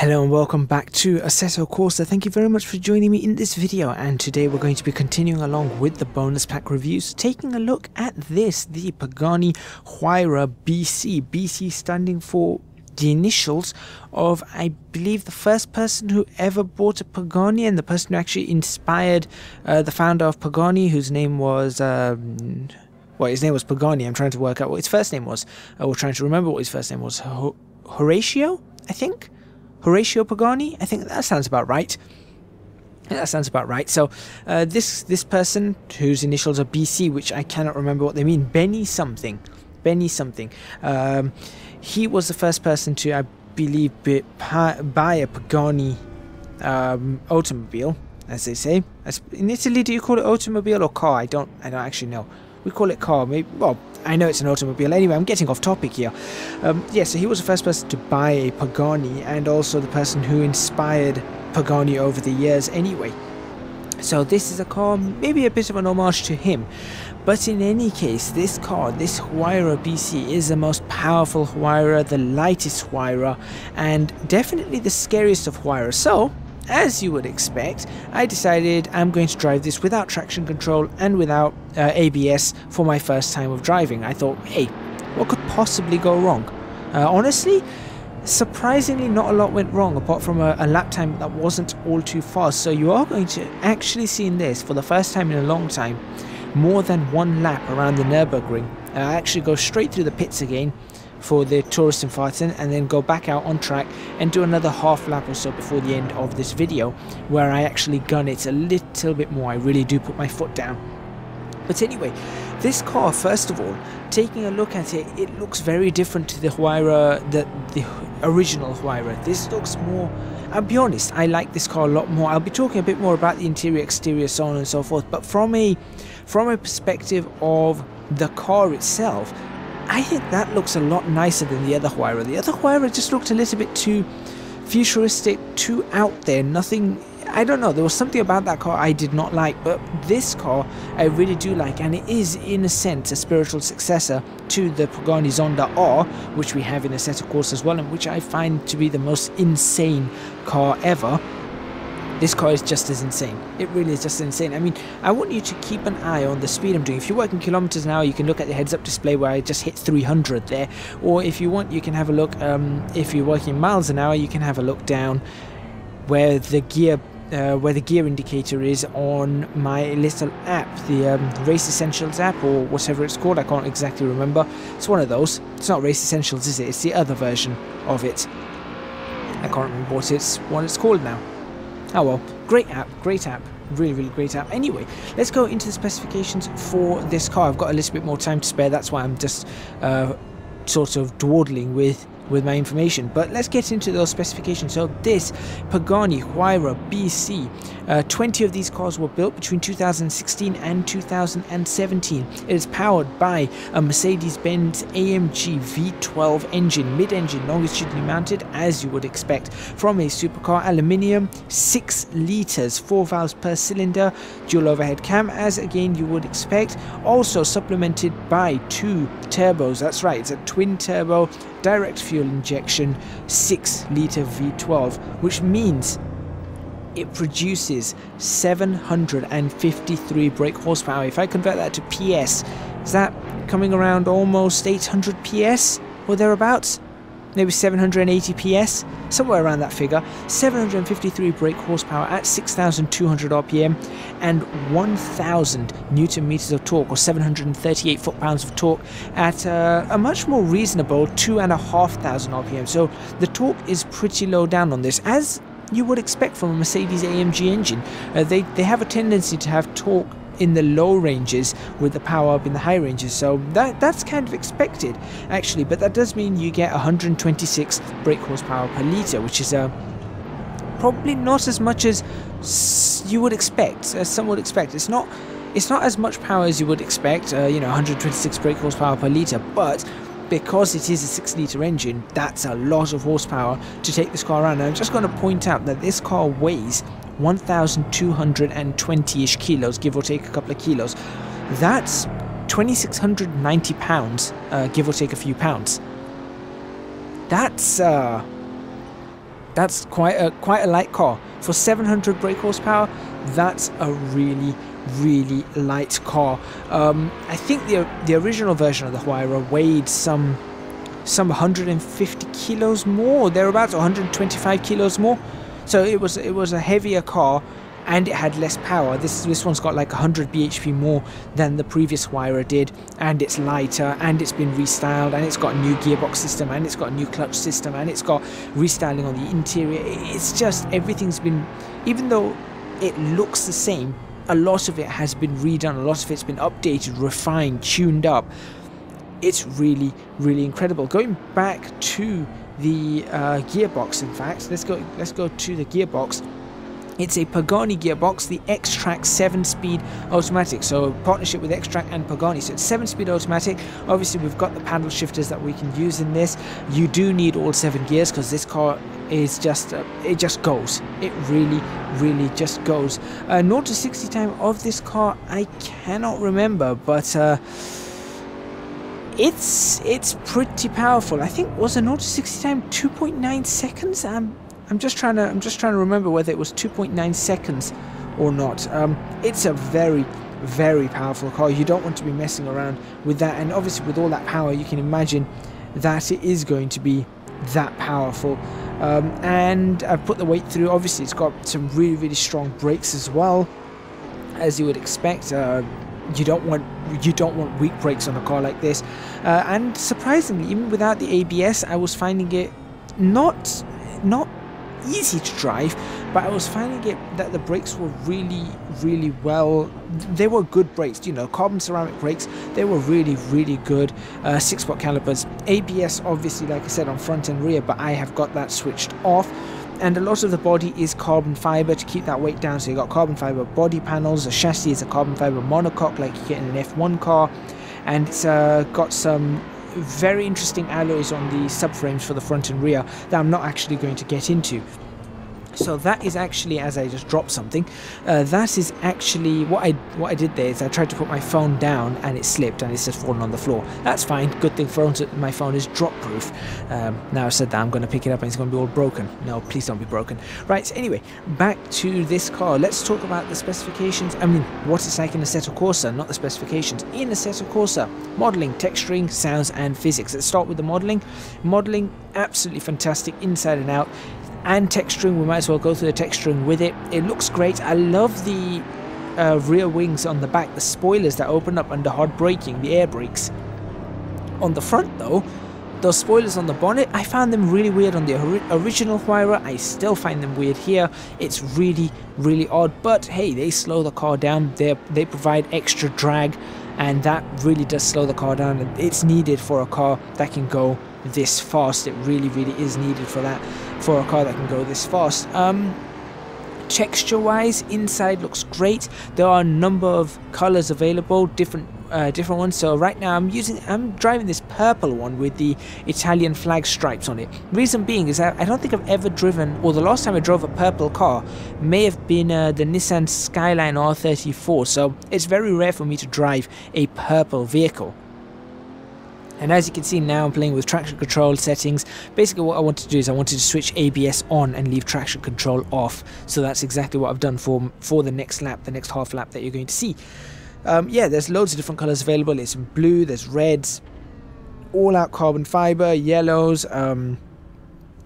Hello and welcome back to Assetto Corsa. Thank you very much for joining me in this video, and today we're going to be continuing along with the bonus pack reviews, taking a look at this, the Pagani Huayra BC. BC standing for the initials of, I believe, the first person who ever bought a Pagani and the person who actually inspired the founder of Pagani, whose name was... well, his name was Pagani. I'm trying to work out what his first name was. We're trying to remember what his first name was. Horatio, I think? Horatio Pagani? I think that sounds about right. That sounds about right. So this person, whose initials are BC, which I cannot remember what they mean, Benny something. He was the first person to, I believe, buy a Pagani automobile, as they say. In Italy, do you call it automobile or car? I don't actually know. We call it car, maybe. Well, I know it's an automobile. Anyway, I'm getting off topic here. Yeah, so he was the first person to buy a Pagani, and also the person who inspired Pagani over the years anyway. So this is a car, maybe a bit of an homage to him. But in any case, this car, this Huayra BC, is the most powerful Huayra, the lightest Huayra, and definitely the scariest of Huayra. So, as you would expect, I decided I'm going to drive this without traction control and without ABS for my first time of driving. I thought, hey, what could possibly go wrong? Honestly, surprisingly not a lot went wrong, apart from a lap time that wasn't all too fast. So you are going to actually see in this, for the first time in a long time, more than one lap around the Nurburgring. I actually go straight through the pits again for the Touristenfahrten, and then go back out on track and do another half lap or so before the end of this video, where I actually gun it a little bit more. I really do put my foot down. But anyway, this car, first of all, taking a look at it, it looks very different to the Huayra, the original Huayra. This looks more, I'll be honest, I like this car a lot more. I'll be talking a bit more about the interior, exterior, so on and so forth, but from a perspective of the car itself, I think that looks a lot nicer than the other Huayra. The other Huayra just looked a little bit too futuristic, too out there. Nothing, I don't know, there was something about that car I did not like, but this car I really do like, and it is in a sense a spiritual successor to the Pagani Zonda R, which we have in Assetto Corsa as well, and which I find to be the most insane car ever. This car is just as insane. It really is just insane. I mean, I want you to keep an eye on the speed I'm doing. If you're working kilometers an hour, you can look at the heads-up display where I just hit 300 there. Or if you want, you can have a look, if you're working miles an hour, you can have a look down where the gear indicator is on my little app, the Race Essentials app, or whatever it's called. I can't exactly remember. It's one of those. It's not Race Essentials, is it? It's the other version of it. I can't remember what it's called now. Oh well, great app, really great app. Anyway, let's go into the specifications for this car. I've got a little bit more time to spare, that's why I'm just sort of dawdling with my information, but let's get into those specifications. So this Pagani Huayra BC, 20 of these cars were built between 2016 and 2017. It is powered by a Mercedes-Benz AMG V12 engine, mid-engine, longitudinally mounted, as you would expect from a supercar, aluminium, 6 litres, 4 valves per cylinder, dual overhead cam, as again you would expect, also supplemented by 2 turbos. That's right, it's a twin turbo direct fuel injection 6-litre V12, which means it produces 753 brake horsepower. If I convert that to PS, is that coming around almost 800 PS or thereabouts? Maybe 780 PS, somewhere around that figure. 753 brake horsepower at 6,200 RPM and 1,000 Newton meters of torque, or 738 foot-pounds of torque at a much more reasonable 2,500 RPM. So the torque is pretty low down on this, as you would expect from a Mercedes AMG engine. They have a tendency to have torque in the low ranges with the power up in the high ranges, so that's kind of expected actually, but that does mean you get 126 brake horsepower per litre, which is probably not as much as you would expect, as some would expect. It's not as much power as you would expect, you know, 126 brake horsepower per litre, but because it is a 6-litre engine, that's a lot of horsepower to take this car around. And I'm just going to point out that this car weighs 1,220-ish kilos, give or take a couple of kilos. That's 2,690 pounds, give or take a few pounds. That's That's quite a light car for 700 brake horsepower. That's a really light car. I think the original version of the Huayra weighed some 150 kilos more, thereabouts, 125 kilos more. So it was a heavier car, and it had less power. This one's got like 100 bhp more than the previous Huayra did, and it's lighter, and it's been restyled, and it's got a new gearbox system, and it's got a new clutch system, and it's got restyling on the interior. It's just, everything's been, even though it looks the same, a lot of it has been redone, a lot of it's been updated, refined, tuned up. It's really incredible. Going back to the gearbox, in fact, let's go to the gearbox. It's a Pagani gearbox, the X-Track 7-speed automatic. So partnership with X-Track and Pagani. So it's 7-speed automatic. Obviously, we've got the paddle shifters that we can use in this. You do need all 7 gears because this car is just, it just goes. It really just goes. 0 to 60 time of this car, I cannot remember, but it's pretty powerful. I think, was a 0 to 60 time 2.9 seconds? I'm just trying to remember whether it was 2.9 seconds or not. It's a very powerful car. You don't want to be messing around with that, and obviously with all that power, you can imagine that it is going to be that powerful. And I've put the weight through. Obviously, it's got some really strong brakes as well, as you would expect. You don't want weak brakes on a car like this. And surprisingly, even without the ABS, I was finding it not easy to drive, but I was finding it that the brakes were really well. They were good brakes, you know, carbon ceramic brakes. They were really good. 6-spot calipers, ABS obviously, like I said, on front and rear, but I have got that switched off. And a lot of the body is carbon fiber to keep that weight down. So you got carbon fiber body panels. The chassis is a carbon fiber monocoque like you get in an F1 car, and it's got some very interesting alloys on the subframes for the front and rear that I'm not actually going to get into. So that is actually, as I just dropped something, that is actually what I did there is I tried to put my phone down and it slipped and it's just fallen on the floor. That's fine. Good thing my phone is drop proof. Now I said that, I'm going to pick it up and it's going to be all broken. No, please don't be broken. Right, so anyway, back to this car. Let's talk about the specifications. I mean, what it's like in Assetto Corsa, not the specifications. In Assetto Corsa, modelling, texturing, sounds and physics. Let's start with the modelling. Modelling, absolutely fantastic inside and out. And texturing, we might as well go through the texturing with it. It looks great. I love the rear wings on the back, the spoilers that open up under hard braking, the air brakes. On the front though, those spoilers on the bonnet, I found them really weird on the original Huayra. I still find them weird here. It's really odd, but hey, they slow the car down. They provide extra drag, and that really does slow the car down, and it's needed for a car that can go this fast. It really is needed for that, for a car that can go this fast. Texture wise, inside looks great. There are a number of colors available, different ones. So right now I'm driving this purple one with the Italian flag stripes on it. Reason being is that I don't think I've ever driven, or the last time I drove a purple car may have been the Nissan Skyline R34, so it's very rare for me to drive a purple vehicle. And as you can see now, I'm playing with traction control settings. Basically what I wanted to do is I wanted to switch ABS on and leave traction control off. So that's exactly what I've done for the next lap, the next half lap that you're going to see. Yeah, there's loads of different colors available. It's in blue, there's reds, all out carbon fiber, yellows,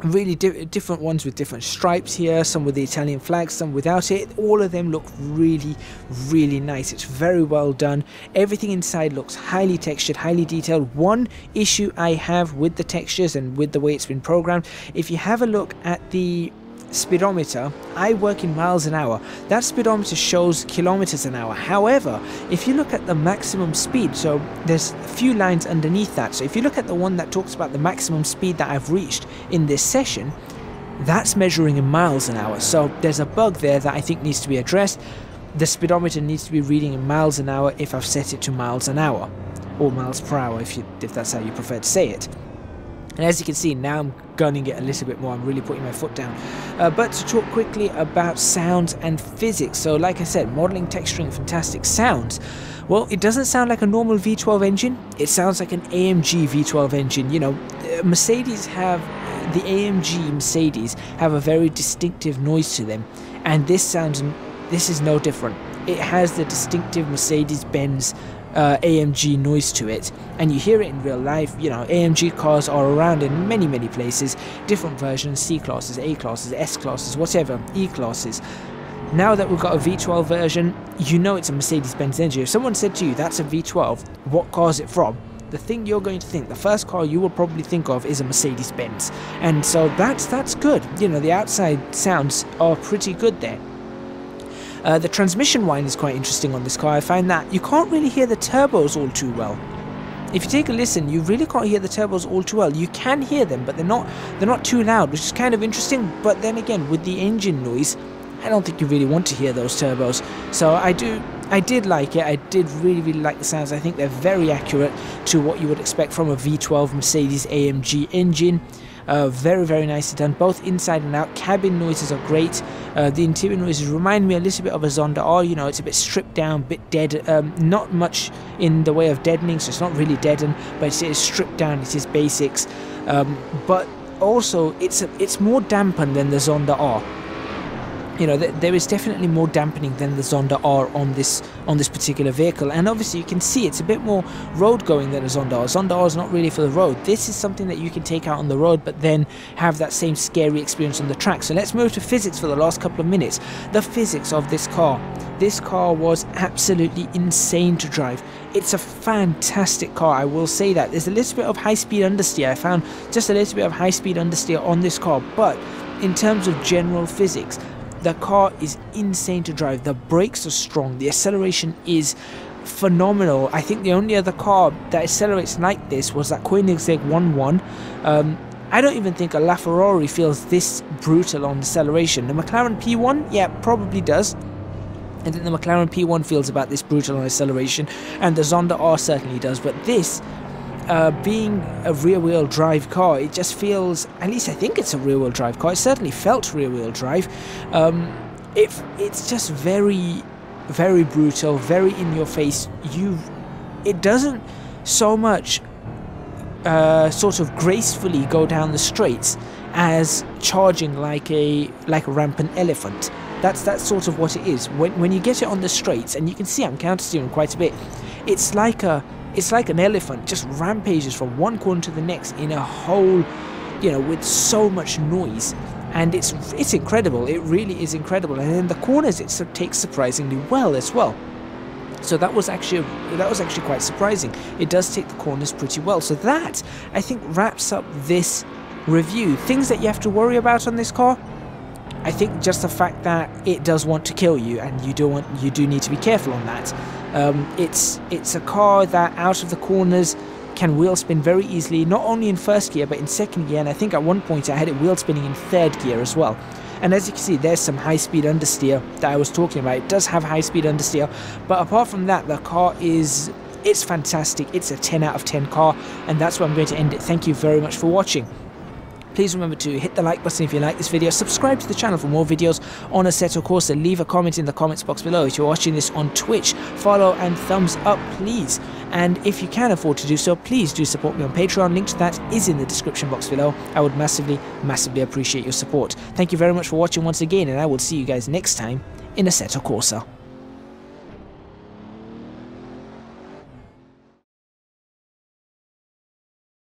really different ones with different stripes here, some with the Italian flag, some without it. All of them look really nice. It's very well done. Everything inside looks highly textured, highly detailed. One issue I have with the textures and with the way it's been programmed, if you have a look at the speedometer, I work in miles an hour. That speedometer shows kilometers an hour. However, if you look at the maximum speed, so there's a few lines underneath that, so if you look at the one that talks about the maximum speed that I've reached in this session, that's measuring in miles an hour. So there's a bug there that I think needs to be addressed. The speedometer needs to be reading in miles an hour if I've set it to miles an hour, or miles per hour if that's how you prefer to say it. And as you can see, now I'm gunning it a little bit more. I'm really putting my foot down. But to talk quickly about sounds and physics. So like I said, modeling, texturing, fantastic. Sounds. Well, it doesn't sound like a normal V12 engine. It sounds like an AMG V12 engine. You know, Mercedes have the AMG Mercedes have a very distinctive noise to them, and this is no different. It has the distinctive Mercedes-Benz AMG noise to it, and you hear it in real life. You know, AMG cars are around in many places, different versions, C classes, A classes, S classes, whatever, E classes. Now that we've got a V12 version, you know it's a Mercedes-Benz engine. If someone said to you, that's a V12, what car is it from? The thing you're going to think, the first car you will probably think of is a Mercedes-Benz. And so that's good. You know, the outside sounds are pretty good there. The transmission whine is quite interesting on this car. I find that you can't really hear the turbos all too well. If you take a listen, you really can't hear the turbos all too well. You can hear them, but they're not too loud, which is kind of interesting. But then again, with the engine noise, I don't think you really want to hear those turbos. So I did like it. I did really like the sounds. I think they're very accurate to what you would expect from a V12 Mercedes AMG engine. Very nicely done, both inside and out. Cabin noises are great. The interior noises remind me a little bit of a Zonda R. You know, it's a bit stripped down, a bit dead. Not much in the way of deadening, so it's not really deadened, but it is stripped down. It is basics, but also it's more dampened than the Zonda R. You know, there is definitely more dampening than the Zonda R on this particular vehicle, and obviously you can see it's a bit more road going than a Zonda R. Zonda R is not really for the road. This is something that you can take out on the road, but then have that same scary experience on the track. So let's move to physics for the last couple of minutes. The physics of this car. This car was absolutely insane to drive. It's a fantastic car, I will say that. There's a little bit of high-speed understeer. I found just a little bit of high-speed understeer on this car, but in terms of general physics, the car is insane to drive. The brakes are strong. The acceleration is phenomenal. I think the only other car that accelerates like this was that Koenigsegg 1.1. I don't even think a LaFerrari feels this brutal on acceleration. The McLaren P1, yeah, probably does. I think the McLaren P1 feels about this brutal on acceleration, and the Zonda R certainly does. But this, being a rear-wheel drive car, it just feels, at least I think it's a rear-wheel drive car. It certainly felt rear-wheel drive. It's just very brutal, very in your face. It doesn't so much sort of gracefully go down the straights as charging like a rampant elephant. That's sort of what it is. When you get it on the straights, and you can see I'm counter-steering quite a bit, it's like an elephant just rampages from one corner to the next in a whole, you know, with so much noise, and it's incredible. It really is incredible. And then the corners it takes surprisingly well as well. So that was actually quite surprising. It does take the corners pretty well. So that, I think, wraps up this review. Things that you have to worry about on this car, I think just the fact that it does want to kill you, and you do need to be careful on that. It's a car that out of the corners can wheel spin very easily, not only in first gear but in second gear, and I think at one point I had it wheel spinning in third gear as well. And as you can see, there's some high-speed understeer that I was talking about. It does have high-speed understeer, but apart from that, the car it's fantastic. It's a 10 out of 10 car, and that's where I'm going to end it. Thank you very much for watching. Please remember to hit the like button if you like this video, subscribe to the channel for more videos on Assetto Corsa, leave a comment in the comments box below. If you're watching this on Twitch, follow and thumbs up please. And if you can afford to do so, please do support me on Patreon. Link to that is in the description box below. I would massively appreciate your support. Thank you very much for watching once again, and I will see you guys next time in Assetto Corsa.